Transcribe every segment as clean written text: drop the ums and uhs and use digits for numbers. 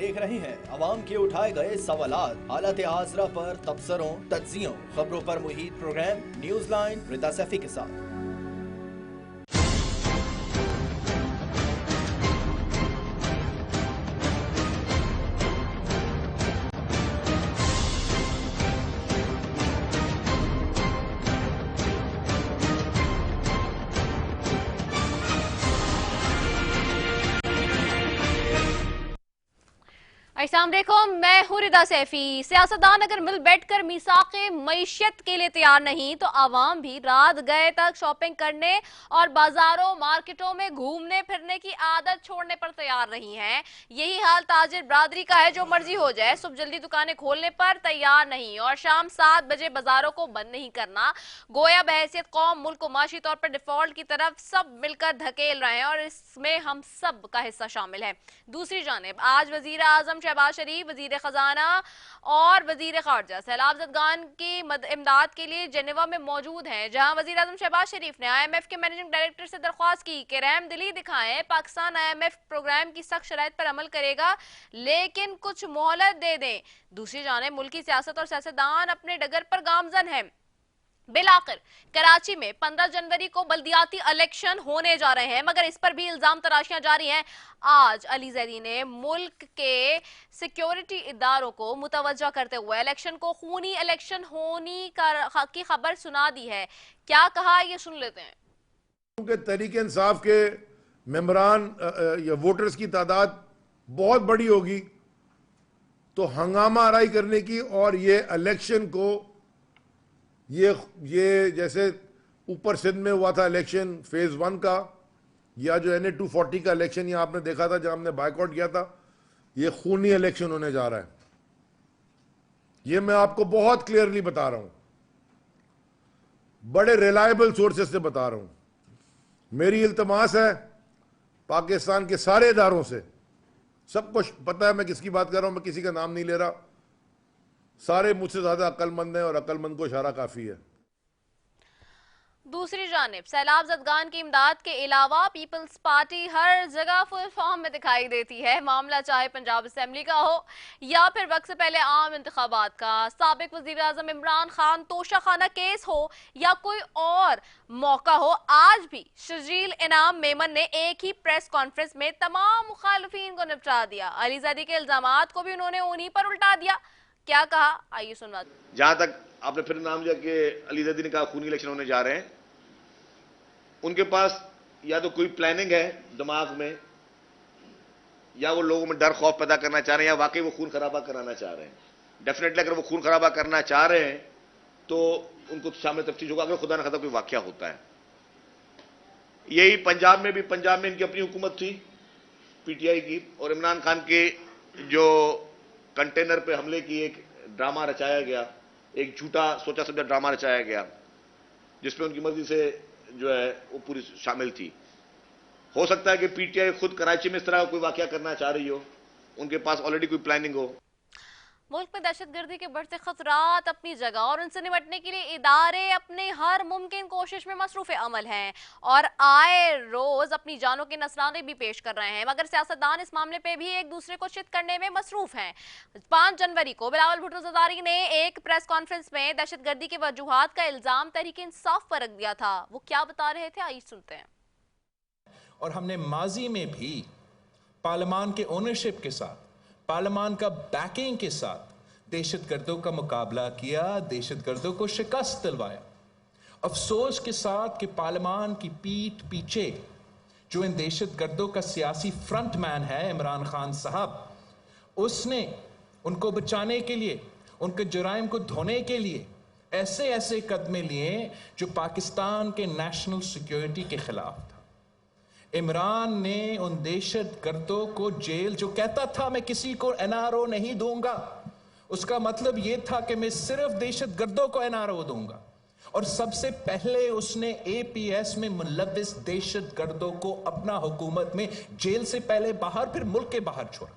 देख रहे हैं अवाम के उठाए गए सवालात, हालत हाजरा पर तबसरों, तज्जियों, खबरों पर मुहित प्रोग्राम न्यूज लाइन रिदा सैफी के साथ। अस्सलाम वालेकुम, मैं हूं रिदा सैफी। सियासतदान अगर मिल बैठकर मीसाक़े मईशत के लिए तैयार नहीं तो आवाम भी रात गए तक शॉपिंग करने और बाजारों मार्केटों में घूमने फिरने की आदत छोड़ने पर तैयार नहीं है। यही हाल ताजिर बरादरी का है। जो मर्जी हो जाए, सुबह जल्दी दुकानें खोलने पर तैयार नहीं और शाम 7 बजे बाजारों को बंद नहीं करना। गोया बहैसियत कौम मुल्क को माशी तौर पर डिफॉल्ट की तरफ सब मिलकर धकेल रहे हैं और इसमें हम सब का हिस्सा शामिल है। दूसरी जानिब आज वजीर आजम शहबाज शरीफ, वजीर खजाना और वजीर खारजा सैलाब ज़दगान की इमदाद के लिए जेनेवा में मौजूद हैं, जहां वजीर आजम शहबाज शरीफ ने IMF के मैनेजिंग डायरेक्टर से दरख्वास्त की कि रहम दिली दिखाएं। पाकिस्तान IMF प्रोग्राम की सख्त शराइत पर अमल करेगा, लेकिन कुछ मोहलत दे दें। दूसरी जानिब मुल्की सियासत और सियासतदान अपने डगर पर गामजन है। बिलाखिर कराची में 15 जनवरी को बल्दियाती इलेक्शन होने जा रहे हैं, मगर इस पर भी इल्जाम तराशियां जारी हैं। आज अली जैदी ने मुल्क के सिक्योरिटी इदारों को मुतवज्जा करते हुए इलेक्शन को खूनी इलेक्शन होने की खबर सुना दी है। क्या कहा, ये सुन लेते हैं। क्योंकि तहरीक इंसाफ के मेंबरान या वोटर्स की तादाद बहुत बड़ी होगी, तो हंगामा आराई करने की और ये इलेक्शन को ये जैसे ऊपर सिंध में हुआ था इलेक्शन फेज 1 का, या जो NA 240 का इलेक्शन यहां आपने देखा था जहां हमने बायकॉट किया था, ये खूनी इलेक्शन होने जा रहा है। ये मैं आपको बहुत क्लियरली बता रहा हूं, बड़े रिलायबल सोर्सेस से बता रहा हूं। मेरी इल्तमास है पाकिस्तान के सारे इदारों से, सबको पता है मैं किसकी बात कर रहा हूं, मैं किसी का नाम नहीं ले रहा, सारे मुझसे ज्यादा अक्लमंद हैं और अक्लमंद को इशारा काफी है। दूसरी जानिब सैलाब ज़दगान की इमदाद के अलावा पीपल्स पार्टी हर जगह फुल फॉर्म में दिखाई देती है। मामला चाहे पंजाब असेंबली का हो या फिर वक्त से पहले आम इंतखाबात का, साबिक वजीर आजम इमरान खान तोशाखाना केस हो या कोई और मौका हो, आज भी शजील इनाम मेमन ने एक ही प्रेस कॉन्फ्रेंस में तमाम मुखालिफिन को निपटा दिया। अली ज़ैदी के इल्जामात को भी उन्होंने उन्हीं पर उल्टा दिया। क्या कहा, आइए सुनवा। जहां तक आपने फिर नाम लिया कि अली ज़ैदी ने कहा खूनी इलेक्शन होने जा रहे हैं, उनके पास या तो कोई प्लानिंग है दिमाग में, या वो लोगों में डर खौफ पैदा करना चाह रहे हैं, या वाकई वो खून खराबा कराना चाह रहे हैं। डेफिनेटली अगर वो खून खराबा करना चाह रहे हैं तो उनको सामने तफ्तीश होगा, अगर खुदा न खास्ता कोई वाकया होता है। यही पंजाब में भी, पंजाब में इनकी अपनी हुकूमत थी PTI की, और इमरान खान के जो कंटेनर पे हमले की एक ड्रामा रचाया गया, एक झूठा सोचा समझा ड्रामा रचाया गया, जिसमें उनकी मर्जी से जो है वो पूरी शामिल थी। हो सकता है कि PTI खुद कराची में इस तरह का कोई वाकया करना चाह रही हो, उनके पास ऑलरेडी कोई प्लानिंग हो। मुल्क में दहशतगर्दी के बढ़ते खतरात अपनी जगह और उनसे निपटने के लिए इदारे अपने हर मुमकिन कोशिश में मसरूफ अमल हैं और आए रोज अपनी जानों के नसराने भी पेश कर रहे हैं, मगर सियासतदान इस मामले पे भी एक दूसरे को चित करने में मसरूफ हैं। 5 जनवरी को बिलावल भुट्टो ज़रदारी ने एक प्रेस कॉन्फ्रेंस में दहशतगर्दी के वजूहात का इल्जाम तहरीक इंसाफ पर रख दिया था। वो क्या बता रहे थे, आइए सुनते हैं। और हमने माजी में भी पार्लियामान के ओनरशिप के साथ, पार्लियामान का बैकिंग के साथ दहशतगर्दों का मुकाबला किया, दहशतगर्दों को शिकस्त दिलवाया। अफसोस के साथ कि पार्लियामान की पीठ पीछे जो इन दहशतगर्दों का सियासी फ्रंटमैन है इमरान खान साहब, उसने उनको बचाने के लिए, उनके जुराइम को धोने के लिए ऐसे ऐसे कदमे लिए जो पाकिस्तान के नेशनल सिक्योरिटी के खिलाफ था। इमरान ने उन दहशतगर्दों को जेल, जो कहता था मैं किसी को NRO नहीं दूंगा, उसका मतलब यह था कि मैं सिर्फ दहशतगर्दों को NRO दूंगा, और सबसे पहले उसने APS में मुलव्विस दहशतगर्दों को अपना हुकूमत में जेल से पहले बाहर, फिर मुल्क के बाहर छोड़ा।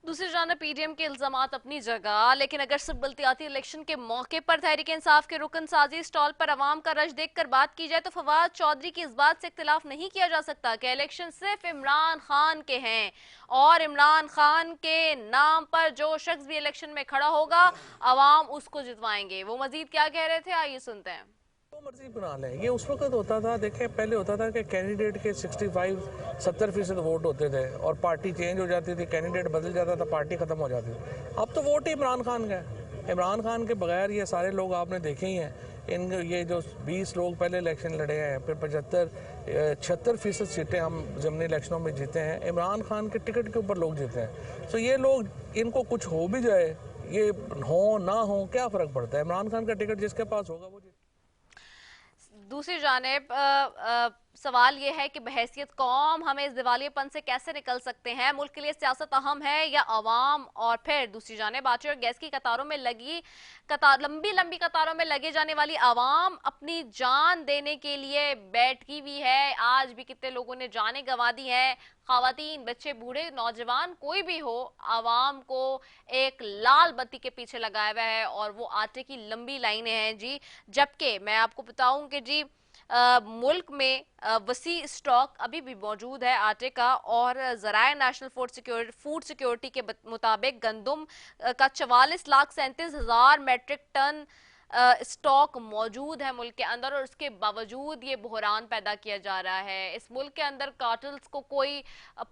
दूसरी जानब पीडीएम के इल्जामात अपनी जगह, लेकिन अगर सिर्फ बल्दियाती इलेक्शन के मौके पर तहरीक इंसाफ के रुकन साजी स्टॉल पर अवाम का रश देखकर बात की जाए तो फवाद चौधरी की इस बात से इख्तिलाफ नहीं किया जा सकता कि इलेक्शन सिर्फ इमरान खान के हैं और इमरान खान के नाम पर जो शख्स भी इलेक्शन में खड़ा होगा अवाम उसको जितवाएंगे। वो मजीद क्या कह रहे थे, आइए सुनते हैं। तो मर्जी बना लें। ये उस वक्त होता था, देखें पहले होता था कि कैंडिडेट के 65-70% वोट होते थे और पार्टी चेंज हो जाती थी, कैंडिडेट बदल जाता था, पार्टी खत्म हो जाती थी। अब तो वोट ही इमरान खान का है। इमरान खान के बगैर ये सारे लोग आपने देखे ही हैं। इन ये जो 20 लोग पहले इलेक्शन लड़े हैं, फिर 76% सीटें हम ज़मीनी इलेक्शनों में जीते हैं, इमरान खान के टिकट के ऊपर लोग जीते हैं। तो ये लोग, इनको कुछ हो भी जाए, ये हो ना हो, क्या फ़र्क पड़ता है? इमरान खान का टिकट जिसके पास होगा वो। दूसरी जानिब सवाल यह है कि बहैसियत कौम हम इस दिवालियेपन से कैसे निकल सकते हैं? मुल्क के लिए सियासत अहम है या अवाम? और फिर दूसरी जानिब आटे और गैस की कतारों में लंबी कतारों में लगे जाने वाली अवाम अपनी जान देने के लिए बैठी हुई है। आज भी कितने लोगों ने जानें गंवा दी हैं, खवातीन, बच्चे, बूढ़े, नौजवान, कोई भी हो, अवाम को एक लाल बत्ती के पीछे लगाया हुआ है और वो आटे की लंबी लाइनें हैं जी। जबकि मैं आपको बताऊं कि जी मुल्क में वसी स्टॉक अभी भी मौजूद है आटे का और ज़राए नेशनल फूड सिक्योरिटी के मुताबिक गंदम का 44,37,000 मैट्रिक टन स्टॉक मौजूद है मुल्क के अंदर और उसके बावजूद ये बहरान पैदा किया जा रहा है। इस मुल्क के अंदर कार्टल्स को कोई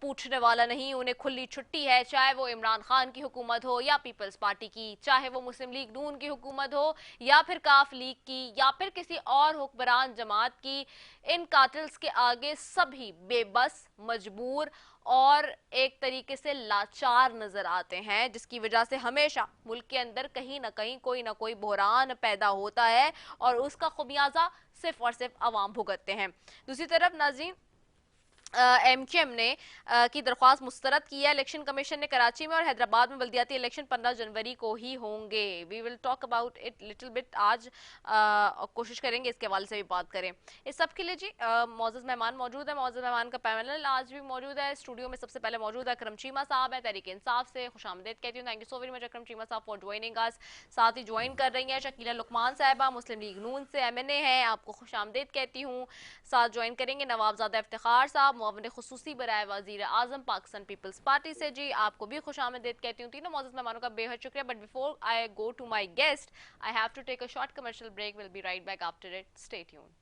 पूछने वाला नहीं, उन्हें खुली छुट्टी है, चाहे वो इमरान खान की हुकूमत हो या पीपल्स पार्टी की, चाहे वो मुस्लिम लीग नून की हुकूमत हो या फिर काफ लीग की या फिर किसी और हुक्मरान जमात की। इन कार्टल्स के आगे सभी बेबस, मजबूर और एक तरीके से लाचार नजर आते हैं, जिसकी वजह से हमेशा मुल्क के अंदर कहीं ना कोई बहरान पैदा होता है और उसका खुमियाजा सिर्फ और सिर्फ अवाम भुगतते हैं। दूसरी तरफ नाज़रीन, एमक्यूएम ने की दरख्वास्त मुस्तरद की है। इलेक्शन कमीशन ने कराची में और हैदराबाद में बल्दियाती इलेक्शन 15 जनवरी को ही होंगे। We will talk about it little bit. आज कोशिश करेंगे इसके हवाले से भी बात करें। इस सब के लिए जी मौजूद मेहमान मौजूद है, मौजूद मेहमान का पैनल आज भी मौजूद है। स्टूडियो में सबसे पहले मौजूद है अकरम चीमा साहब है, तहरीक इंसाफ से, खुशामदीद कहती हूँ। Thank you so very much Akram Cheema साहब फॉर ज्वाइनिंग अस। साथ ही ज्वाइन कर रही हैं शकीला लुकमान साहिबा, मुस्लिम लीग नून से MNA है, आपको खुशामदीद कहती हूँ। साथ ज्वाइन करेंगे नवाबजादा इफ्तिखार साहब, मुअव्विन खुसूसी बराए वजीर आजम पाकिस्तान पीपल्स पार्टी से, जी आपको भी खुशामदीद कहती हूँ। तीनों मौजूद मेहमानों का बेहद शुक्रिया। But before I go to my guest I have to take a short commercial break. Will be right back after it, stay tuned.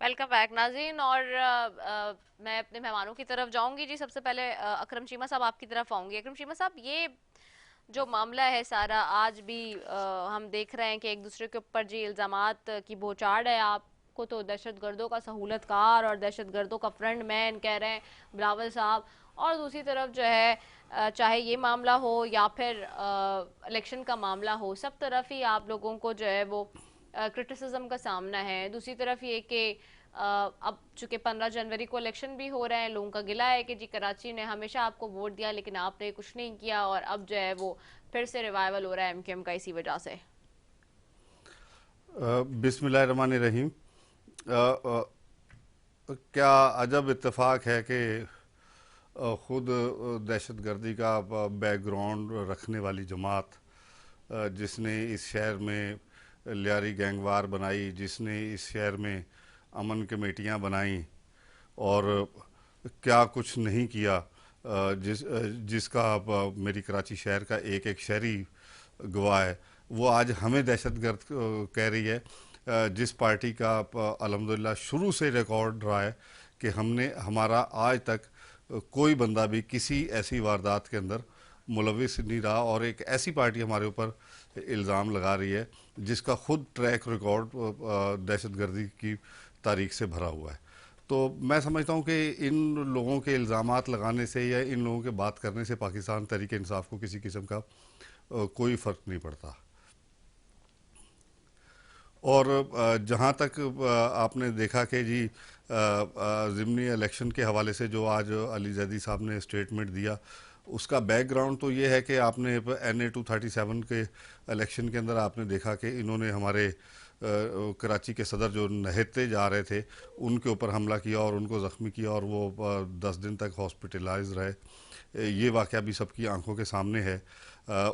Welcome back नाज़रीन, और मैं अपने मेहमानों की तरफ जाऊंगी जी। सबसे पहले अकरम चीमा साहब आपकी तरफ आऊंगी। अकरम चीमा साहब, ये जो मामला है सारा, आज भी हम देख रहे हैं कि एक दूसरे के ऊपर जी इल्ज़ामात की बौछार है। आपको तो दहशतगर्दों का सहूलतकार और दहशतगर्दों का फ्रंट मैन कह रहे हैं बिलावल साहब, और दूसरी तरफ जो है चाहे ये मामला हो या फिर इलेक्शन का मामला हो, सब तरफ ही आप लोगों को जो है वो क्रिटिसिज्म का सामना है। दूसरी तरफ ये कि अब चूंकि 15 जनवरी को इलेक्शन भी हो रहे हैं, लोगों का गिला है कि जी कराची ने हमेशा आपको वोट दिया लेकिन आपने कुछ नहीं किया, और अब जो है वो फिर से रिवाइवल हो रहा है एमक्यूएम का इसी वजह से। बिस्मिल्लाहिर्रहमानिर्रहीम। क्या अजब इत्तेफाक है कि खुद दहशतगर्दी का बैकग्राउंड रखने वाली जमात, जिसने इस शहर में लियारी गैंगवार बनाई, जिसने इस शहर में अमन कमेटियां बनाई और क्या कुछ नहीं किया, जिसका मेरी कराची शहर का एक एक शहरी गवाह है, वो आज हमें दहशतगर्द कह रही है। जिस पार्टी का अल्हम्दुलिल्लाह शुरू से रिकॉर्ड रहा है कि हमारा आज तक कोई बंदा भी किसी ऐसी वारदात के अंदर मुलविस नहीं रहा, और एक ऐसी पार्टी हमारे ऊपर इल्ज़ाम लगा रही है जिसका खुद ट्रैक रिकॉर्ड दहशतगर्दी की तारीख से भरा हुआ है। तो मैं समझता हूँ कि इन लोगों के इल्ज़ामात लगाने से या इन लोगों के बात करने से पाकिस्तान तहरीक इंसाफ को किसी किस्म का कोई फ़र्क नहीं पड़ता। और जहाँ तक आपने देखा कि जी ज़िमनी इलेक्शन के हवाले से जो आज अली जैदी साहब ने स्टेटमेंट दिया, उसका बैकग्राउंड तो ये है कि आपने NA 237 के इलेक्शन के अंदर आपने देखा कि इन्होंने हमारे कराची के सदर जो नहते जा रहे थे उनके ऊपर हमला किया और उनको ज़ख्मी किया और वो 10 दिन तक हॉस्पिटलाइज रहे। ये वाक़या भी सबकी आंखों के सामने है।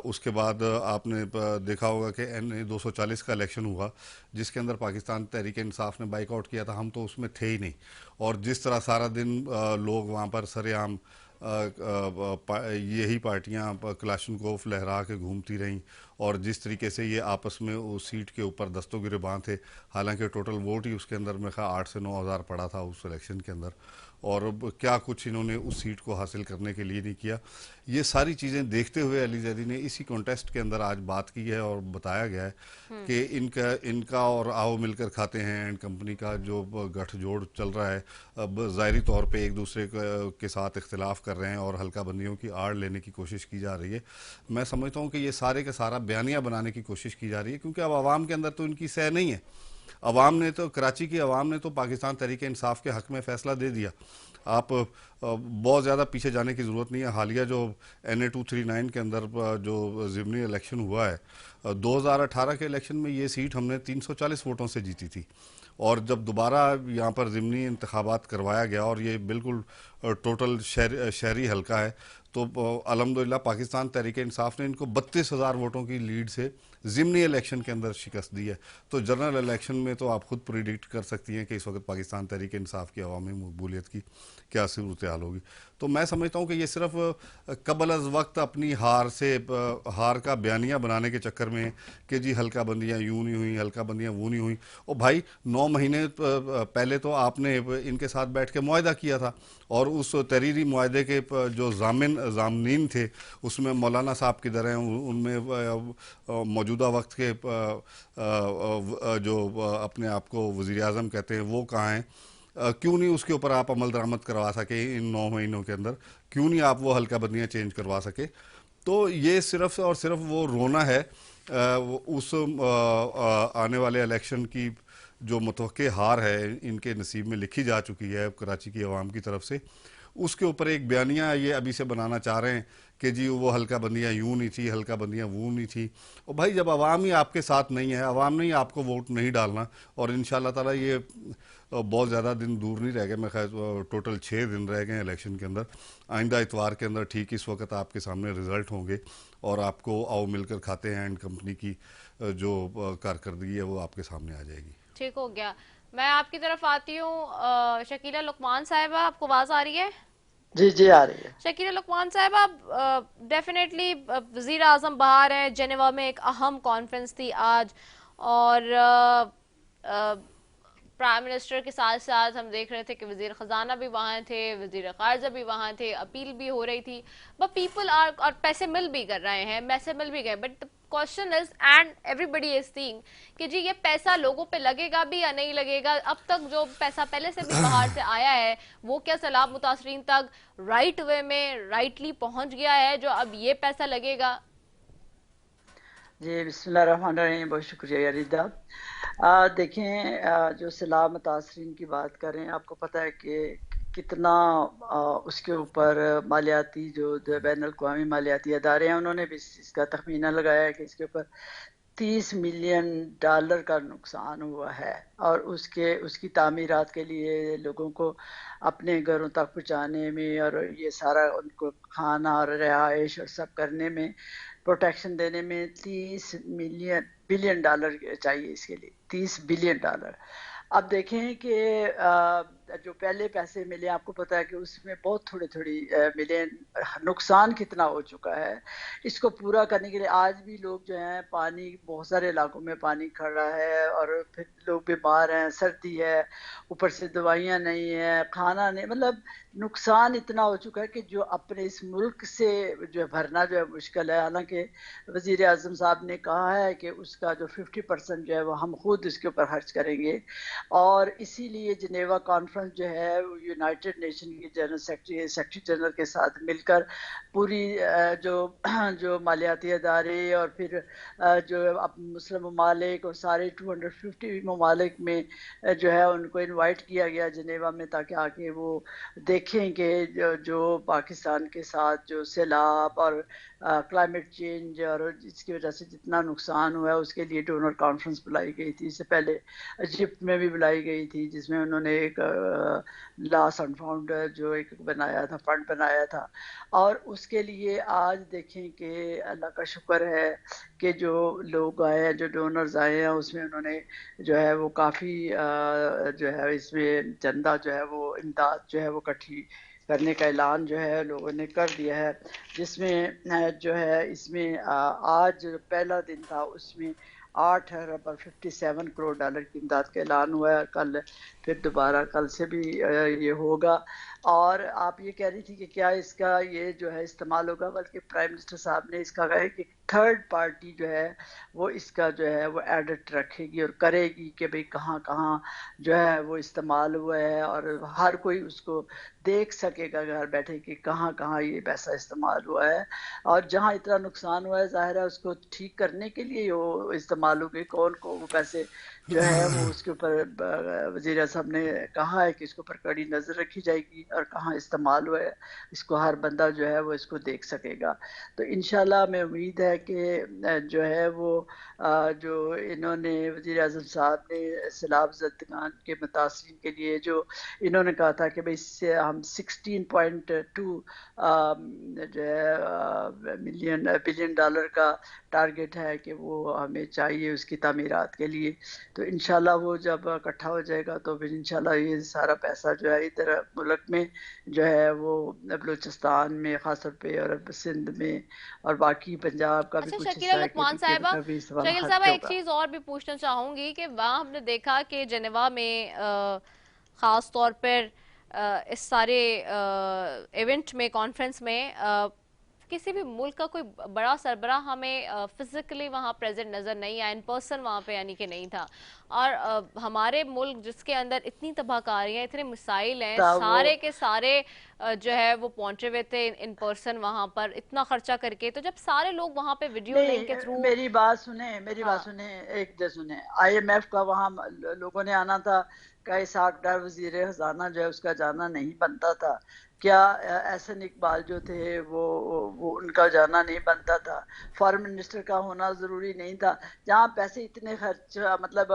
उसके बाद आपने देखा होगा कि NA 240 का इलेक्शन हुआ जिसके अंदर पाकिस्तान तहरीक इंसाफ ने बाइकआउट किया था, हम तो उसमें थे ही नहीं। और जिस तरह सारा दिन लोग वहाँ पर सरेआम यही पार्टियां क्लाशनकोफ लहरा के घूमती रहीं और जिस तरीके से ये आपस में उस सीट के ऊपर दस्तों गिरबां थे, हालांकि टोटल वोट ही उसके अंदर मेरे ख्याल 8 से 9 हज़ार पड़ा था उस इलेक्शन के अंदर, और क्या कुछ इन्होंने उस सीट को हासिल करने के लिए नहीं किया। ये सारी चीज़ें देखते हुए अली जैदी ने इसी कॉन्टेस्ट के अंदर आज बात की है और बताया गया है कि इनका और आओ मिलकर खाते हैं एंड कंपनी का जो गठजोड़ चल रहा है, अब ज़ाहिरी तौर पे एक दूसरे के साथ इख्तिलाफ कर रहे हैं और हल्का बंदियों की आड़ लेने की कोशिश की जा रही है। मैं समझता हूँ कि ये सारे का सारा बयानिया बनाने की कोशिश की जा रही है, क्योंकि अब आवाम के अंदर तो इनकी सह नहीं है। अवाम ने तो, कराची की अवाम ने तो पाकिस्तान तहरीक इंसाफ के हक़ में फ़ैसला दे दिया। आप बहुत ज़्यादा पीछे जाने की ज़रूरत नहीं है। हालिया जो NA 239 के अंदर जो ज़िमनी इलेक्शन हुआ है, 2018 के इलेक्शन में ये सीट हमने 340 वोटों से जीती थी, और जब दोबारा यहाँ पर ज़िमनी इंतखाबात करवाया गया और ये बिल्कुल टोटल शहरी हल्का है, तो अल्हम्दुलिल्लाह पाकिस्तान तहरीक इंसाफ ने इनको 32,000 वोटों की लीड से ज़िमनी इलेक्शन के अंदर शिकस्त दी है। तो जनरल इलेक्शन में तो आप खुद प्रिडिक्ट कर सकती हैं कि इस वक्त पाकिस्तान तहरीक इंसाफ की अवामी मकबूलियत की क्या सूरत हाल होगी। तो मैं समझता हूँ कि ये सिर्फ कबल अज़ वक्त अपनी हार का बयानिया बनाने के चक्कर में कि जी हल्का बंदियाँ यूँ नहीं हुई, हल्का बंदियाँ वो नहीं हुई। और भाई 9 महीने पहले तो आपने इनके साथ बैठ के मुआहदा किया था, और उस तहरीरी मुआहदे के जो ज़ामनीन थे उसमें मौलाना साहब किधर हैं, उनमें मौजूदा वक्त के जो अपने आप को वज़ीर आज़म कहते हैं वो कहाँ हैं? क्यों नहीं उसके ऊपर आप अमल दरामद करवा सके इन 9 महीनों के अंदर? क्यों नहीं आप वो हल्का बंदियाँ चेंज करवा सके? तो ये सिर्फ और सिर्फ वो रोना है उस आने वाले इलेक्शन की जो मुतवक्के हार है इनके नसीब में लिखी जा चुकी है कराची की आवाम की तरफ से, उसके ऊपर एक बयानिया ये अभी से बनाना चाह रहे हैं कि जी वो हल्का बंदियाँ यूँ नहीं थी, हल्का बंदियाँ वो नहीं थी। और भाई जब आवाम ही आपके साथ नहीं है, आवाम ने ही आपको वोट नहीं डालना, और इंशाल्लाह ताला ये बहुत ज़्यादा दिन दूर नहीं रह गए, मैं खैर टोटल 6 दिन रह गए इलेक्शन के अंदर। आइंदा इतवार के अंदर ठीक इस वक्त आपके सामने रिज़ल्ट होंगे और आपको आओ मिलकर खाते हैं एंड कंपनी की जो कारकर्दगी है वो आपके सामने आ जाएगी। ठीक हो गया। मैं आपकी तरफ आती हूँ शकीला लुकमान साहिबा, आपको आवाज़ आ रही है? जी जी आ रही है। शकीला लुकमान साहब, आप डेफिनेटली वज़ीर आज़म बाहर हैं, जेनेवा में एक अहम कॉन्फ्रेंस थी आज, और प्राइम मिनिस्टर के साथ साथ हम देख रहे थे कि वज़ीर ख़जाना भी वहाँ थे, वज़ीर ख़ारजा भी वहाँ थे, अपील भी हो रही थी, बट पीपल आर, और पैसे मिल भी कर रहे हैं, पैसे मिल भी गए, but question is and everybody is thing कि जी ये पैसा लोगों पे लगेगा भी या नहीं लगेगा। अब तक जो पैसा पहले से भी बाहर से आया है वो क्या सैलाब मुतासरीन तक राइट वे में राइटली पहुंच गया है जो अब ये पैसा लगेगा? जी बिस्मिल्लाहिर्रहमानिर्रहीम, बहुत शुक्रिया रिदा। देखें, जो सैलाब मुतासरीन की बात करें, आपको पता है कि कितना उसके ऊपर मालियाती जो बैनुल अक़वामी मालियाती अदारे हैं उन्होंने भी इसका तखमीना लगाया है कि इसके ऊपर $30 मिलियन का नुकसान हुआ है, और उसकी तामीरात के लिए लोगों को अपने घरों तक पहुँचाने में और ये सारा उनको खाना और रिहाइश और सब करने में, प्रोटेक्शन देने में $30 बिलियन चाहिए। इसके लिए $30 बिलियन। अब देखें कि जो पहले पैसे मिले, आपको पता है कि उसमें बहुत थोड़ी मिले, नुकसान कितना हो चुका है। इसको पूरा करने के लिए आज भी लोग जो हैं, पानी बहुत सारे इलाकों में पानी खड़ा है और फिर लोग बीमार हैं, सर्दी है, ऊपर से दवाइयाँ नहीं है, खाना नहीं, मतलब नुकसान इतना हो चुका है कि जो अपने इस मुल्क से जो भरना जो है मुश्किल है। हालांकि वज़ीर आज़म साहब ने कहा है कि उसका जो 50% जो है वो हम खुद इसके ऊपर खर्च करेंगे, और इसीलिए जिनेवा कॉन्फ्रेंस जो है यूनाइटेड नेशन के जनरल सेक्रेटरी जनरल के साथ मिलकर पूरी जो मालियाती अदारे और फिर जो मुस्लिम ममालिक और सारे 250 ममालिक में जो है उनको इनवाइट किया गया जिनेवा में, ताकि आके वो देखें कि जो पाकिस्तान के साथ जो सैलाब और क्लाइमेट चेंज और इसकी वजह से जितना नुकसान हुआ है उसके लिए डोनर कॉन्फ्रेंस बुलाई गई थी। इससे पहले इजिप्ट में भी बुलाई गई थी, जिसमें उन्होंने एक लॉस एंड फाउंड जो एक बनाया था, फंड बनाया था। और उसके लिए आज देखें कि अल्लाह का शुक्र है कि जो लोग आए हैं, जो डोनर्स आए हैं, उसमें उन्होंने जो है वो काफ़ी जो है इसमें चंदा जो है वो इमदाद जो है वो इकट्ठी करने का ऐलान जो है लोगों ने कर दिया है, जिसमें जो है इसमें आज पहला दिन था, उसमें 8 अरब और 57 करोड़ डॉलर की इमदाद का ऐलान हुआ है। कल फिर दोबारा कल से भी ये होगा। और आप ये कह रही थी कि क्या इसका ये जो है इस्तेमाल होगा, बल्कि प्राइम मिनिस्टर साहब ने इसका कहा है कि थर्ड पार्टी जो है वो इसका जो है वो एडिट रखेगी और करेगी कि भाई कहाँ कहाँ जो है वो इस्तेमाल हुआ है, और हर कोई उसको देख सकेगा घर बैठे कि कहाँ कहाँ ये पैसा इस्तेमाल हुआ है, और जहाँ इतना नुकसान हुआ है ज़ाहिर है उसको ठीक करने के लिए वो इस्तेमाल हो गए। कौन को वो पैसे जो है वो उसके ऊपर वज़ीर साहब ने कहा है कि इसके ऊपर कड़ी नज़र रखी जाएगी, और कहाँ इस्तेमाल हुआ है इसको हर बंदा जो है वो इसको देख सकेगा। तो इंशाल्लाह मैं उम्मीद है कि जो है वो जो इन्होंने वज़ीर आज़म साहब ने सैलाब ज़दगान के मुतासिरीन के लिए जो इन्होंने कहा था कि भाई इससे हम 16.2 जो है बिलियन डॉलर का टारगेट है कि वो हमें चाहिए उसकी तामीरात के लिए। तो इंशाल्लाह वो जब इकट्ठा हो जाएगा तो फिर इंशाल्लाह ये सारा पैसा जो है इधर मुल्क में जो है वो बलूचिस्तान में खासतौर पे और सिंध में और बाकी पंजाब का भी कुछ हिस्सा है कि शकील साहबा एक चीज और भी पूछना चाहूंगी कि वहाँ हमने देखा कि जेनेवा में खास तौर पर इस सारे इवेंट में, कॉन्फ्रेंस में किसी भी मुल्क का कोई बड़ा सरबराह हमें फिजिकली वहाँ प्रेजेंट नज़र नहीं आया, इन पर्सन वहाँ पे यानी कि नहीं था। और हमारे मुल्क जिसके अंदर इतनी तबाहकारियाँ, इतने मिसाइल हैं, सारे के सारे जो है वो पहुंचे हुए थे इन पर्सन वहाँ पर इतना खर्चा करके। तो जब सारे लोग वहाँ पे वीडियो लिंक के थ्रू, मेरी बात सुने, बात सुने, एक दे सुने, IMF का वहाँ लोगों ने आना था, कई साकदार वजीर खजाना जो है उसका जाना नहीं बनता था क्या? एहसन इकबाल जो थे वो उनका जाना नहीं बनता था? फॉरेन मिनिस्टर का होना ज़रूरी नहीं था? जहाँ पैसे इतने खर्च, मतलब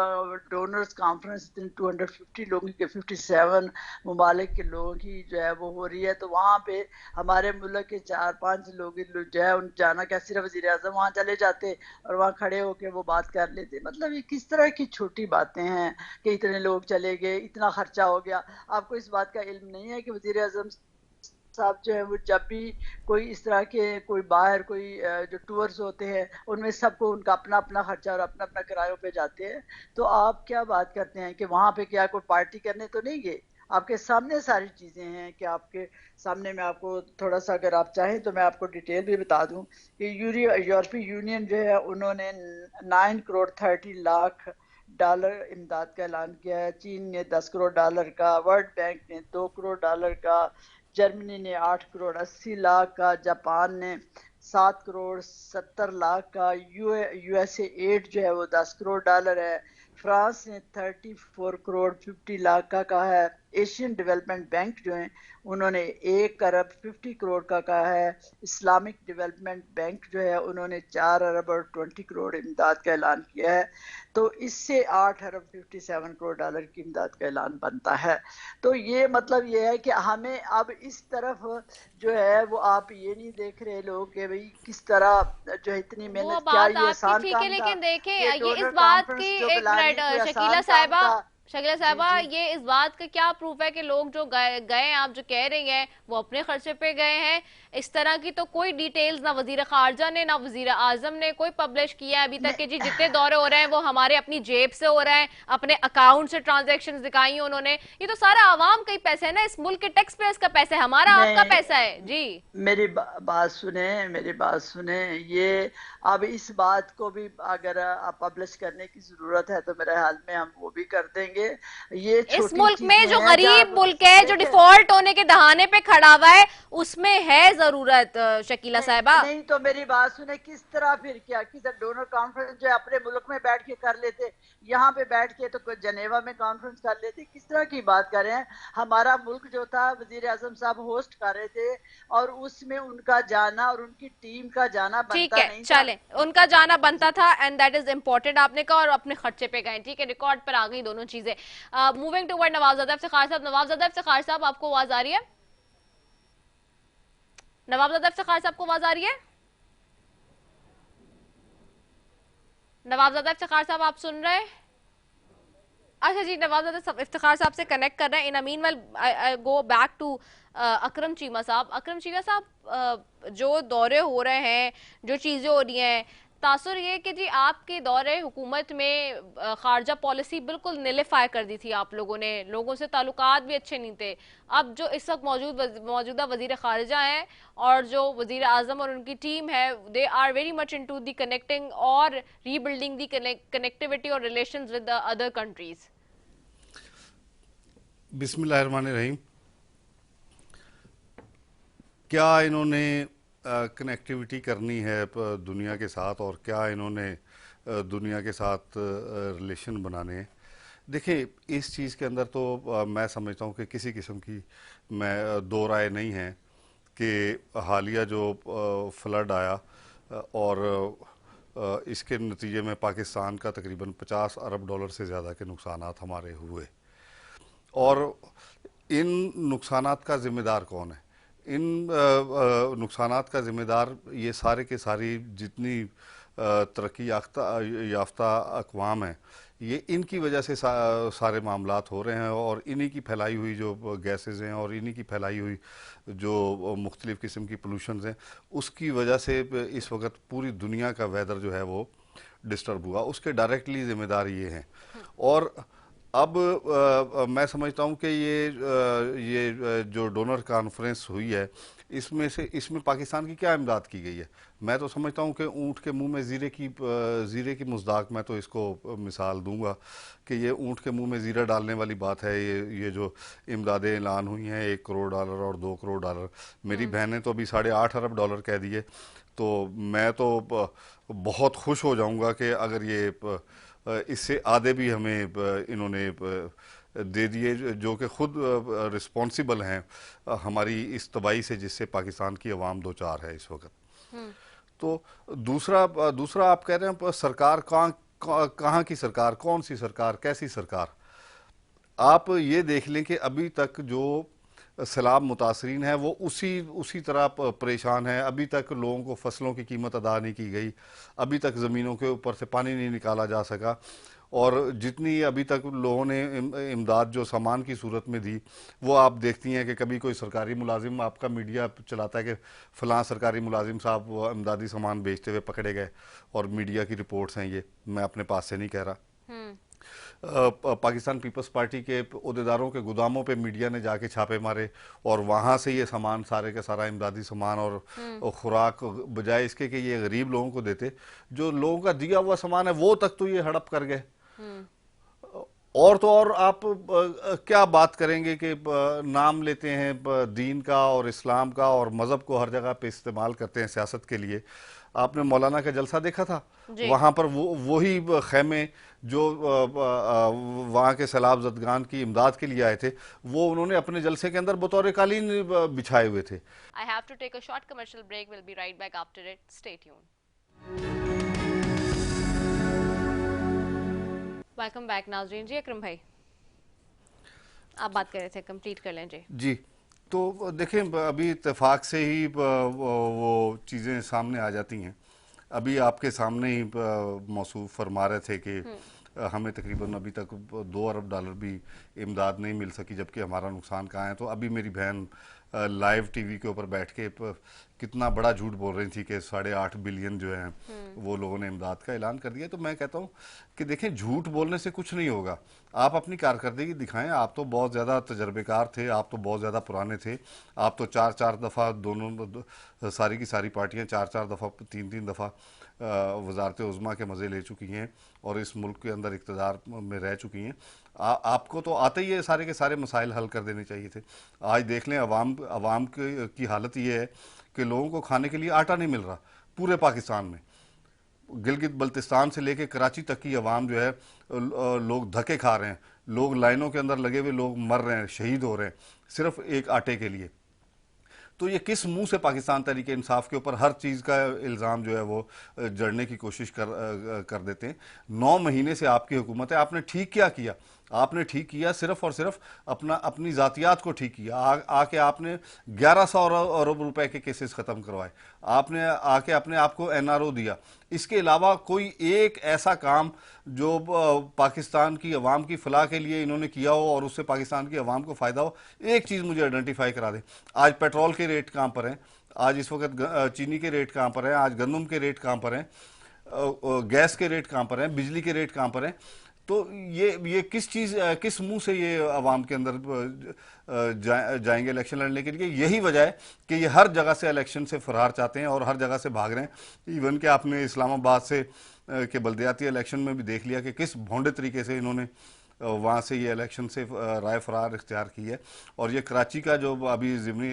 डोनर्स कॉन्फ्रेंस 250 लोगों की, 57 ममालिक के लोगों की जो है वो हो रही है, तो वहाँ पे हमारे मुल्क के 4-5 लोग जो है उन जाना क्या, सिर्फ वज़ीर आज़म वहाँ चले जाते और वहाँ खड़े होकर वो बात कर लेते। मतलब ये किस तरह की छोटी बातें हैं कि इतने लोग चले गए, इतना खर्चा हो गया। आपको इस बात का इल्म नहीं है कि वज़ीर आज़म साहब जो है वो जब भी कोई इस तरह के कोई बाहर कोई जो टूर्स होते हैं उनमें सबको उनका अपना अपना खर्चा और अपना अपना किरायों पे जाते हैं, तो आप क्या बात करते हैं कि वहाँ पे क्या कोई पार्टी करने तो नहीं गए? आपके सामने सारी चीज़ें हैं कि आपके सामने, मैं आपको थोड़ा सा अगर आप चाहें तो मैं आपको डिटेल भी बता दूं कि यूरोपीय यूनियन जो है उन्होंने 9 करोड़ 30 लाख डॉलर इमदाद का ऐलान किया है। चीन ने 10 करोड़ डॉलर का, वर्ल्ड बैंक ने 2 करोड़ डॉलर का, जर्मनी ने 8 करोड़ 80 लाख का, जापान ने 7 करोड़ 70 लाख का, USA एड जो है वो 10 करोड़ डॉलर है, फ्रांस ने 34 करोड़ 50 लाख का कहा है, एशियन डेवलपमेंट बैंक जो है उन्होंने 1 अरब 50 करोड़ का कहा है, इस्लामिक डेवलपमेंट बैंक जो है उन्होंने 4 अरब और 20 करोड़ इमदाद का ऐलान किया है। तो इससे 8 अरब 57 करोड़ डॉलर की इमदाद का ऐलान बनता है। तो ये मतलब ये है कि हमें अब इस तरफ जो है वो आप ये नहीं देख रहे लोग कि भाई किस तरह जो है इतनी मेहनत, क्या ये आसान काम था? लेकिन देखें ये इस बात की एक शकीला साहिबा, ये इस बात का क्या प्रूफ है कि लोग जो गए आप जो कह रही हैं वो अपने खर्चे पे गए हैं? इस तरह की तो कोई डिटेल्स ना वजीर खारजा ने ना वजीर आजम ने कोई पब्लिश किया है अभी तक कि जी जितने दौरे हो रहे हैं वो हमारे अपनी जेब से हो रहे हैं, अपने अकाउंट से ट्रांजैक्शंस दिखाई हैं उन्होंने। ये तो सारा आवाम का ही पैसा है ना, इस मुल्क के टैक्स पेयर्स का पैसा है, हमारा आपका पैसा है। जी मेरी बात सुने, ये अब इस बात को भी अगर आप पब्लिश करने की जरूरत है तो मेरे ख्याल में हम वो भी कर देंगे। ये इस मुल्क में जो गरीब मुल्क है, जो डिफॉल्ट होने के दहाने पे खड़ा हुआ है, उसमें है जरूरत शकीला साहिबा। नहीं तो मेरी बात सुने, किस तरह फिर क्या, किस डोनर कॉन्फ्रेंस जो अपने मुल्क में बैठ के कर लेते, यहाँ पे बैठ के तो जनेवा में कॉन्फ्रेंस कर लेते, किस तरह की बात कर रहे हैं। हमारा मुल्क जो था, वजीर आजम साहब होस्ट कर रहे थे और उसमें उनका जाना और उनकी टीम का जाना ठीक बनता है, नहीं था। चले, उनका जाना बनता था एंड दैट इज इम्पोर्टेंट, आपने कहा, और अपने खर्चे पे गए। ठीक है, रिकॉर्ड पर आ गई दोनों चीजें। मूविंग टुवर्ड नवाबजादा इफ्तिखार साहब। नवाबजादा इफ्तिखार साहब, आपको आवाज आ रही है? नवाबजादा इफ्तिखार साहब को आवाज आ रही है? नवाबजादा इफ्तिखार साहब, आप सुन रहे हैं? अच्छा जी, नवाबजादा इफ्तिखार साहब से कनेक्ट कर रहे हैं। In a meanwhile I go back to Akram Cheema साहब। अकरम चीमा साहब, जो दौरे हो रहे हैं, जो चीज़ें हो रही हैं, तासुर ये कि जी आपके दौरे हुकूमत में खारजा पॉलिसी बिल्कुल निलिफाई कर दी थी आप लोगों ने, लोगों से ताल्लुकात भी अच्छे नहीं थे। अब जो इस वक्त मौजूदा वजीर खारजा हैं और जो वजीर आजम और उनकी टीम है, they are very much into the connecting और रीबिल्डिंग द कनेक्टिविटी और relations with the other countries. बिस्मिल्लाहिर्रहमानिर्रहीम। क्या इन्होंने कनेक्टिविटी करनी है दुनिया के साथ, और क्या इन्होंने दुनिया के साथ रिलेशन बनाने हैं? देखिए, इस चीज़ के अंदर तो मैं समझता हूँ कि किसी किस्म की मैं दो राय नहीं है कि हालिया जो फ्लड आया और इसके नतीजे में पाकिस्तान का तकरीबन 50 अरब डॉलर से ज़्यादा के नुकसानात हमारे हुए, और इन नुकसानात का ज़िम्मेदार कौन है? इन नुकसानात का ज़िम्मेदार ये सारे के सारी जितनी तरक्की याफ्ता अक़वाम हैं, ये इनकी वजह से सारे मामलात हो रहे हैं, और इन्हीं की फैलाई हुई जो गैसेस हैं और इन्हीं की फैलाई हुई जो मुख्तलिफ़ किस्म की पोल्यूशंस हैं, उसकी वजह से इस वक्त पूरी दुनिया का वेदर जो है वो डिस्टर्ब हुआ। उसके डायरेक्टली ज़िम्मेदार ये हैं। और अब मैं समझता हूँ कि ये जो डोनर कॉन्फ्रेंस हुई है, इसमें पाकिस्तान की क्या इमदाद की गई है? मैं तो समझता हूँ कि ऊँट के मुंह में ज़ीरे की मुज़दाक, मैं तो इसको मिसाल दूंगा कि ये ऊँट के मुंह में ज़ीरा डालने वाली बात है। ये जो इमदादें ऐलान हुई हैं, 1 करोड़ डॉलर और 2 करोड़ डॉलर, मेरी बहन ने तो अभी 8.5 अरब डॉलर कह दिए, तो मैं तो बहुत खुश हो जाऊँगा कि अगर ये इससे आधे भी हमें इन्होंने दे दिए, जो कि खुद रिस्पॉन्सिबल हैं हमारी इस तबाही से जिससे पाकिस्तान की आवाम दो चार है इस वक्त। तो दूसरा आप कह रहे हैं सरकार कहाँ की सरकार, कौन सी सरकार, कैसी सरकार? आप ये देख लें कि अभी तक जो सैलाब मुतासरीन है वो उसी तरह परेशान है। अभी तक लोगों को फसलों की कीमत अदा नहीं की गई, अभी तक ज़मीनों के ऊपर से पानी नहीं निकाला जा सका, और जितनी अभी तक लोगों ने इमदाद जो सामान की सूरत में दी, वो आप देखती हैं कि कभी कोई सरकारी मुलाजिम, आपका मीडिया चलाता है कि फ़लाँ सरकारी मुलाजिम साहब वो इमदादी सामान बेचते हुए पकड़े गए, और मीडिया की रिपोर्ट्स हैं, ये मैं अपने पास से नहीं कह रहा। पाकिस्तान पीपल्स पार्टी के अहदेदारों के गोदामों पे मीडिया ने जाके छापे मारे, और वहाँ से ये सामान सारे का सारा इमदादी सामान और खुराक, बजाय इसके कि ये गरीब लोगों को देते, जो लोगों का दिया हुआ सामान है वो तक तो ये हड़प कर गए। और तो और आप क्या बात करेंगे कि नाम लेते हैं दीन का और इस्लाम का और मज़हब को हर जगह पे इस्तेमाल करते हैं सियासत के लिए। आपने मौलाना का जलसा देखा था, वहां पर वही खैमे जो वहां के सैलाब ज़दगान की इमदाद के लिए आए थे, वो उन्होंने अपने जलसे के अंदर बतौर कालीन बिछाए हुए थे। I have to take a short commercial break. We'll be right back after it. Stay tuned. Welcome back नाज़रीन। जी अकरम भाई, आप बात कर रहे थे, कंप्लीट कर लें। जी, तो देखें, अभी इत्तेफाक से ही वो चीज़ें सामने आ जाती हैं। अभी आपके सामने ही मौसूफ फरमा रहे थे कि हमें तकरीबन अभी तक 2 अरब डॉलर भी इमदाद नहीं मिल सकी, जबकि हमारा नुकसान कहाँ है। तो अभी मेरी बहन लाइव टीवी के ऊपर बैठ के कितना बड़ा झूठ बोल रही थी कि 8.5 बिलियन जो है वो लोगों ने इमदाद का ऐलान कर दिया। तो मैं कहता हूँ कि देखें, झूठ बोलने से कुछ नहीं होगा, आप अपनी कारकर्दगी दिखाएं। आप तो बहुत ज़्यादा तजर्बेकार थे, आप तो बहुत ज़्यादा पुराने थे, आप तो 4-4 दफ़ा दोनों सारी की सारी पार्टियाँ 4-4 दफ़ा 3-3 दफ़ा वजारत उज़्मा के मज़े ले चुकी हैं, और इस मुल्क के अंदर इक़्तिदार में रह चुकी हैं। आपको तो आते ही ये सारे के सारे मसाइल हल कर देने चाहिए थे। आज देख लें, अवाम की हालत ये है कि लोगों को खाने के लिए आटा नहीं मिल रहा पूरे पाकिस्तान में। गिलगित बल्तिस्तान से लेके कराची तक की अवाम जो है, लोग धक्के खा रहे हैं, लोग लाइनों के अंदर लगे हुए लोग मर रहे हैं, शहीद हो रहे हैं सिर्फ एक आटे के लिए। तो ये किस मुंह से पाकिस्तान तहरीक इंसाफ के ऊपर हर चीज़ का इल्ज़ाम जो है वो जड़ने की कोशिश कर देते हैं। 9 महीने से आपकी हुकूमत है, आपने ठीक क्या किया? आपने ठीक किया सिर्फ और सिर्फ अपनी ज़ातियात को ठीक किया। आके आपने 1100 अरब रुपए के केसेस ख़त्म करवाए, आपने आके अपने आप को NRO दिया। इसके अलावा कोई एक ऐसा काम जो पाकिस्तान की अवाम की फलाह के लिए इन्होंने किया हो और उससे पाकिस्तान की अवाम को फ़ायदा हो, एक चीज़ मुझे आइडेंटिफाई करा दें। आज पेट्रोल के रेट कहाँ पर हैं? आज इस वक्त चीनी के रेट कहाँ पर हैं? आज गंदम के रेट कहाँ पर हैं? गैस के रेट कहाँ पर हैं? बिजली के रेट कहाँ पर हैं? तो ये किस मुंह से ये अवाम के अंदर जाएंगे इलेक्शन लड़ने के लिए? यही वजह है कि ये हर जगह से इलेक्शन से फरार चाहते हैं और हर जगह से भाग रहे हैं। इवन कि आपने इस्लामाबाद से के बल्दियाती इलेक्शन में भी देख लिया कि किस भोंडे तरीके से इन्होंने वहाँ से ये इलेक्शन से राय फरार इख्तियार की है। और ये कराची का जो अभी ज़िमनी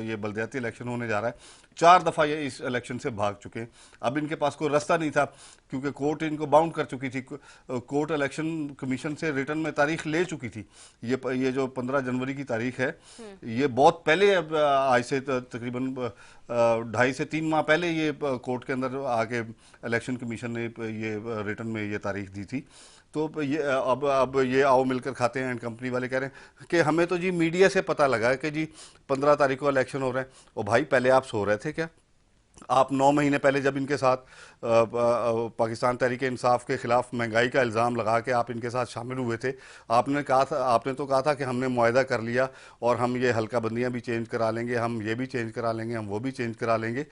ये बल्दियाती इलेक्शन होने जा रहा है, 4 दफ़ा ये इस इलेक्शन से भाग चुके हैं। अब इनके पास कोई रास्ता नहीं था क्योंकि कोर्ट इनको बाउंड कर चुकी थी। कोर्ट इलेक्शन कमीशन से रिटर्न में तारीख ले चुकी थी। ये जो 15 जनवरी की तारीख है, ये बहुत पहले, आज से तकरीबन 2.5 से 3 माह पहले ये कोर्ट के अंदर आके इलेक्शन कमीशन ने ये रिटर्न में ये तारीख दी थी। तो ये अब ये आओ मिलकर खाते हैं एंड कंपनी वाले कह रहे हैं कि हमें तो जी मीडिया से पता लगा कि जी 15 तारीख को इलेक्शन हो रहा है। ओ भाई, पहले आप सो रहे थे क्या? आप 9 महीने पहले जब इनके साथ पाकिस्तान तहरीक इंसाफ के खिलाफ महंगाई का इल्ज़ाम लगा के आप इनके साथ शामिल हुए थे, आपने तो कहा था कि हमने मुआहदा कर लिया और हम ये हल्का बंदियाँ भी चेंज करा लेंगे, हम ये भी चेंज करा लेंगे, हम वो भी चेंज करा लेंगे।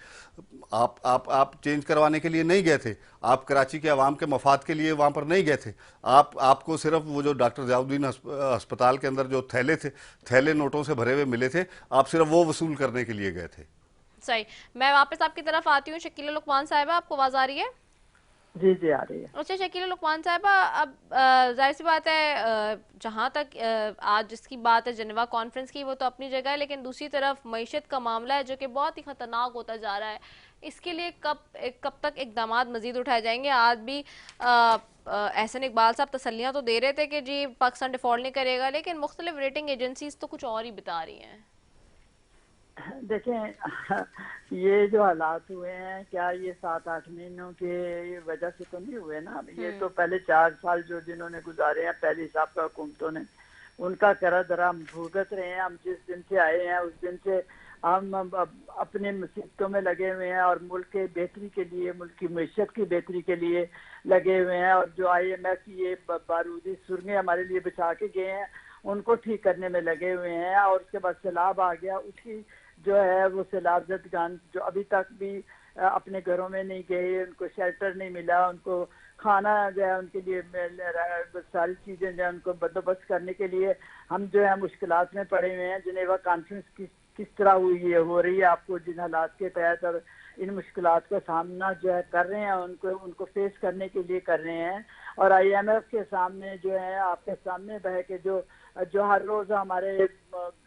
आप चेंज करवाने के लिए नहीं गए थे, आप कराची के अवाम के मफाद के लिए वहाँ पर नहीं गए थे। आपको सिर्फ वो जो डॉक्टर ज़ियाउद्दीन अस्पताल के अंदर जो थैले नोटों से भरे हुए मिले थे, आप सिर्फ वो वसूल करने के लिए गए थे। सही। मैं वापस आपकी तरफ आती हूँ। शकीला लुकमान साहिबा, आपको आवाज आ रही है? जी जी आ रही है। अच्छा शकीला लुकमान साहिबा, अब जाहिर सी बात है, जहाँ तक आज जिसकी बात है जेनेवा कॉन्फ्रेंस की, वो तो अपनी जगह है, लेकिन दूसरी तरफ मईशत का मामला है जो कि बहुत ही खतरनाक होता जा रहा है। इसके लिए कब तक इकदाम मजीद उठाए जाएंगे? आज भी एहसन इकबाल साहब तसल्लियाँ तो दे रहे थे कि जी पाकिस्तान डिफॉल्ट नहीं करेगा, लेकिन मुख्तलिफ रेटिंग एजेंसीज तो कुछ और ही बता रही हैं। देखें, ये जो हालात हुए हैं, क्या ये 7-8 महीनों के वजह से तो नहीं हुए ना। ये तो पहले 4 साल जो जिन्होंने गुजारे हैं पहले हिसाब का हुकूमतों ने, उनका करा दरा हम भुगत रहे हैं। हम जिस दिन से आए हैं उस दिन से हम अपने मुसीबतों में लगे हुए हैं और मुल्क के बेहतरी के लिए, मुल्क की मैशत की बेहतरी के लिए लगे हुए हैं। और जो IMF ये बारूदी सुरंगें हमारे लिए बिछा के गए हैं, उनको ठीक करने में लगे हुए हैं। और उसके बाद सैलाब आ गया, उसकी जो है वो सैलाब ज़दगान जो अभी तक भी अपने घरों में नहीं गए, उनको शेल्टर नहीं मिला, उनको खाना जो है उनके लिए सारी चीज़ें जो है उनको बंदोबस्त करने के लिए हम जो है मुश्किलात में पड़े हुए हैं। जिनेवा कॉन्फ्रेंस किस तरह हुई है, हो रही है, आपको जिन हालात के तहत और इन मुश्किलात का सामना जो है कर रहे हैं, उनको फेस करने के लिए कर रहे हैं। और IMF के सामने जो है, आपके सामने बह के जो हर रोज़ हमारे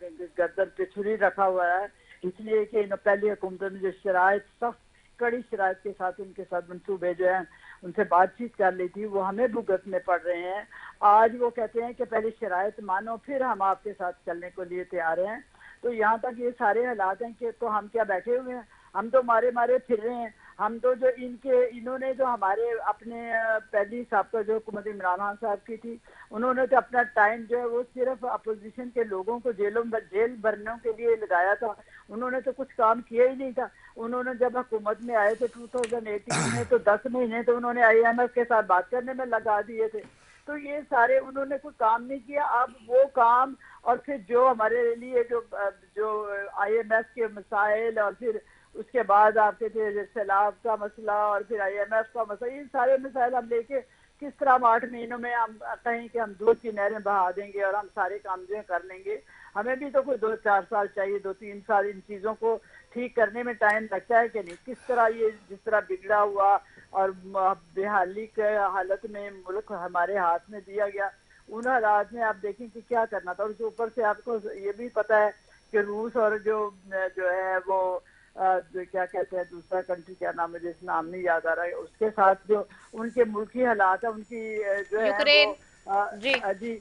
गर्दन पे छुरी रखा हुआ है, इसलिए कि पहली हुकूमतों ने जो शराइत, सख्त कड़ी शराइत के साथ उनके साथ मंसूबे जो हैं उनसे बातचीत कर ली थी, वो हमें भुगत में पड़ रहे हैं। आज वो कहते हैं कि पहले शराइत मानो फिर हम आपके साथ चलने को लिए तैयार हैं। तो यहाँ तक ये सारे हालात हैं कि तो हम क्या बैठे हुए हैं? हम तो मारे फिर रहे हैं। हम तो जो इन्होंने जो हमारे अपने पहली साहब का जो हुकूमत इमरान खान साहब की थी, उन्होंने तो अपना टाइम जो है वो सिर्फ अपोजिशन के लोगों को जेल भरने के लिए लगाया था। उन्होंने तो कुछ काम किया ही नहीं था। उन्होंने जब हुकूमत में आए थे 2018 में, तो 10 महीने तो उन्होंने IMF के साथ बात करने में लगा दिए थे। तो ये सारे उन्होंने कोई काम नहीं किया। अब वो काम और फिर जो हमारे लिए जो IMF के मसाइल और फिर उसके बाद आपके सैलाब का मसला और फिर IMF का मसला, इन सारे मसाइल हम लेके किस तरह हम 8 महीनों में हम कहें कि हम दूध की नहरें बहा देंगे और हम सारे काम जो कर लेंगे। हमें भी तो कोई 2-4 साल चाहिए, 2-3 साल इन चीज़ों को ठीक करने में टाइम लगता है कि नहीं। किस तरह ये जिस तरह बिगड़ा हुआ और बेहाली के हालत में मुल्क हमारे हाथ में दिया गया, उन हालात में आप देखें कि क्या करना था। और उसके ऊपर से आपको ये भी पता है कि रूस और जो है वो क्या कहते हैं दूसरा कंट्री, क्या नाम है जिस नाम नहीं याद आ रहा है, उसके साथ जो उनके मुल्की हालात है, उनकी जो है यूक्रेन जी जी,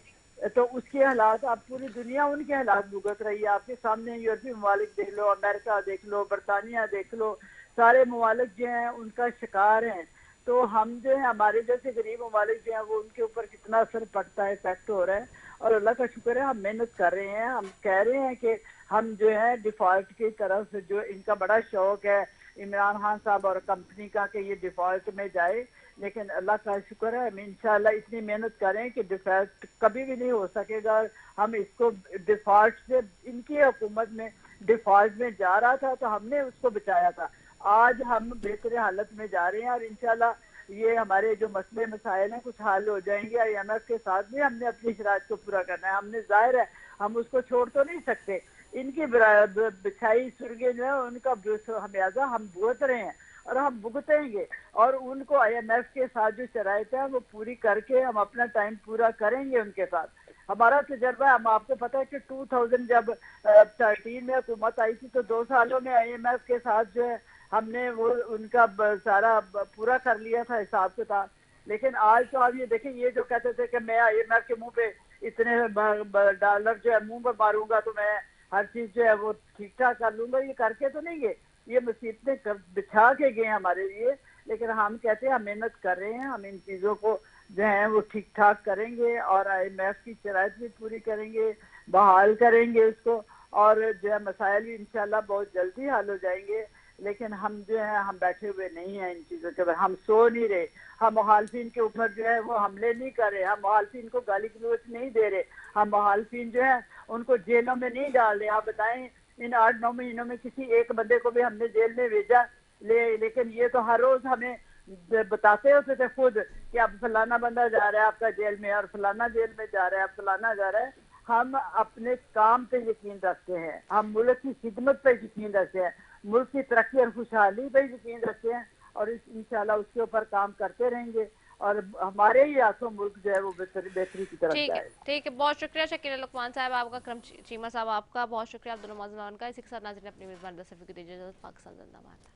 तो उसके हालात, आप पूरी दुनिया उनके हालात भुगत रही है। आपके सामने यूरोपीय ममालिक देख लो, अमेरिका देख लो, बरतानिया देख लो, सारे ममालिक जो हैं उनका शिकार हैं। तो हम जो है हमारे जैसे गरीब ममालिक जो हैं वो उनके ऊपर कितना असर पड़ता है, इफेक्ट हो रहा है। और अल्लाह का शुक्र है हम मेहनत कर रहे हैं। हम कह रहे हैं कि हम जो है डिफॉल्ट की तरफ, जो इनका बड़ा शौक है इमरान खान साहब और कंपनी का कि ये डिफॉल्ट में जाए, लेकिन अल्लाह का शुक्र है हम इंशाल्लाह इतनी मेहनत करें कि डिफॉल्ट कभी भी नहीं हो सकेगा। हम इसको डिफॉल्ट से, इनकी हुकूमत में डिफॉल्ट में जा रहा था तो हमने उसको बचाया था। आज हम बेहतर हालत में जा रहे हैं और इंशाल्लाह ये हमारे जो मसले मसाइल हैं कुछ हल हो जाएंगे। IMF के साथ भी हमने अपनी शरारत को पूरा करना है। हमने जाहिर है हम उसको छोड़ तो नहीं सकते। इनकी बिछाई सुर्गे जो है उनका हमेशा हम भुगत रहे हैं और हम भुगतेंगे। और उनको IMF के साथ जो शराइत है वो पूरी करके हम अपना टाइम पूरा करेंगे उनके साथ। हमारा तजर्बा है, हम आपको पता है कि 2000 जब 13 में हुकूमत आई थी तो 2 सालों में IMF के साथ जो है हमने वो उनका सारा पूरा कर लिया था हिसाब किताब। लेकिन आज तो आप ये देखें, ये जो कहते थे कि मैं IMF के मुंह पे इतने डॉलर जो है मुंह पर मारूंगा तो मैं हर चीज जो है वो ठीक ठाक कर लूंगा, ये करके तो नहीं गए, ये मुसीबतें बिछा के गए हमारे लिए। लेकिन हम कहते हैं हम मेहनत कर रहे हैं, हम इन चीजों को जो है वो ठीक ठाक करेंगे और IMF की शराइत भी पूरी करेंगे, बहाल करेंगे उसको, और जो है मसाइल भी इंशाल्लाह बहुत जल्दी हल हो जाएंगे। लेकिन हम जो है हम बैठे हुए नहीं हैं इन चीज़ों के ऊपर, हम सो नहीं रहे, हम मुखालफिन के ऊपर जो है वो हमले नहीं कर रहे, हम मुखालफिन को गाली गलौज नहीं दे रहे, हम मुखालफिन जो है उनको जेलों में नहीं डाल रहे। आप बताएं इन 8-9 महीनों में किसी एक बंदे को भी हमने जेल में भेजा लेकिन ये तो हर रोज हमें बताते होते थे खुद कि अब फलाना बंदा जा रहा है आपका जेल में और फलाना जेल में जा रहा है, अब फलाना जा रहा है। हम अपने काम पे यकीन रखते हैं, हम मुल्क की खिदमत पे यकीन रखते हैं, मुल्क की तरक्की और खुशहाली पे यकीन रखते हैं और इंशाल्लाह उसके ऊपर काम करते रहेंगे और हमारे ही हाथों मुल्क जो है वो बेहतरी की तरफ जाए। ठीक है, बहुत शुक्रिया शकील लुकमान साहब आपका, करम चीमा साहब आपका बहुत शुक्रिया, आप दोनों मौजूद का। इसी के साथ नाज़रीन अपनी मेज़बान 10 की दीजिए, पाकिस्तान जिंदाबाद।